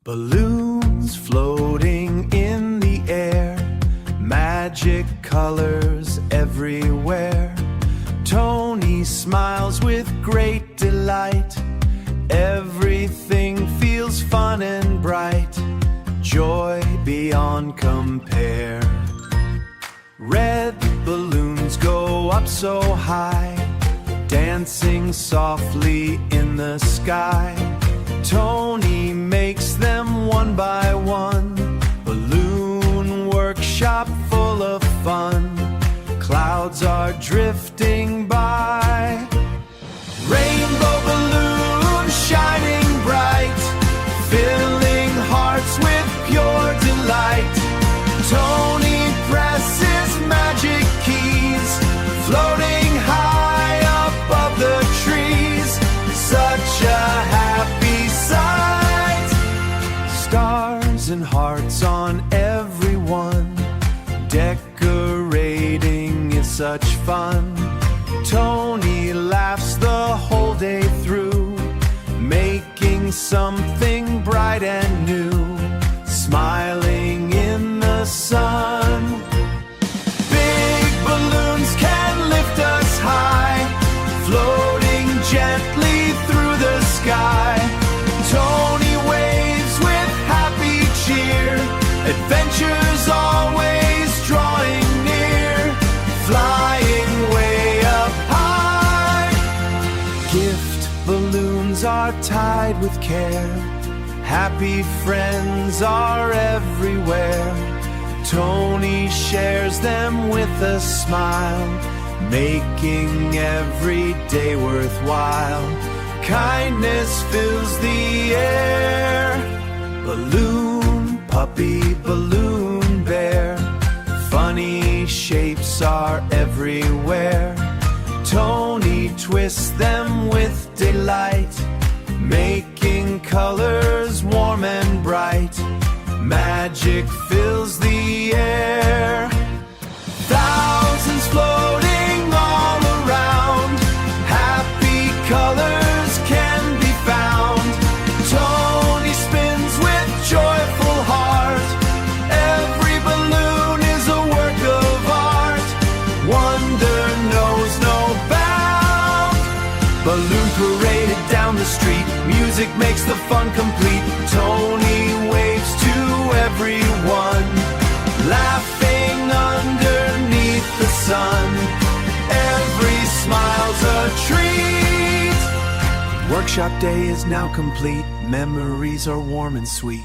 Balloons floating in the air, magic colors everywhere. Tony smiles with great delight. Everything feels fun and bright, joy beyond compare. Red balloons go up so high, dancing softly in the sky. Tony makes them one by one, balloon workshop full of fun. Clouds are drifting by, rainbow balloons shining bright, filling hearts with pure delight. Tony presses magic keys, floating high above the trees. Such a happy sight. Stars and hearts on everyone, decorating is such fun. Tony laughs the whole day through, making something bright and new, smiling in the sun. Big balloons can lift us high, floating gently through the sky. Tony waves with happy cheer, adventures always drawing near, flying way up high. Gift balloons are tied with care, happy friends are everywhere. Tony shares them with a smile, making every day worthwhile. Kindness fills the air. Balloon puppy, balloon bear, funny shapes are everywhere. Tony twists them with delight, making colors warm and bright. Magic fills the air. Thousands floating all around, happy colors can be found. Tony spins with joyful heart, every balloon is a work of art. Wonder knows no bound. Balloon paraded down the street, music makes the fun complete. Tony waves to everyone, laughing underneath the sun. Every smile's a treat. Workshop day is now complete, memories are warm and sweet.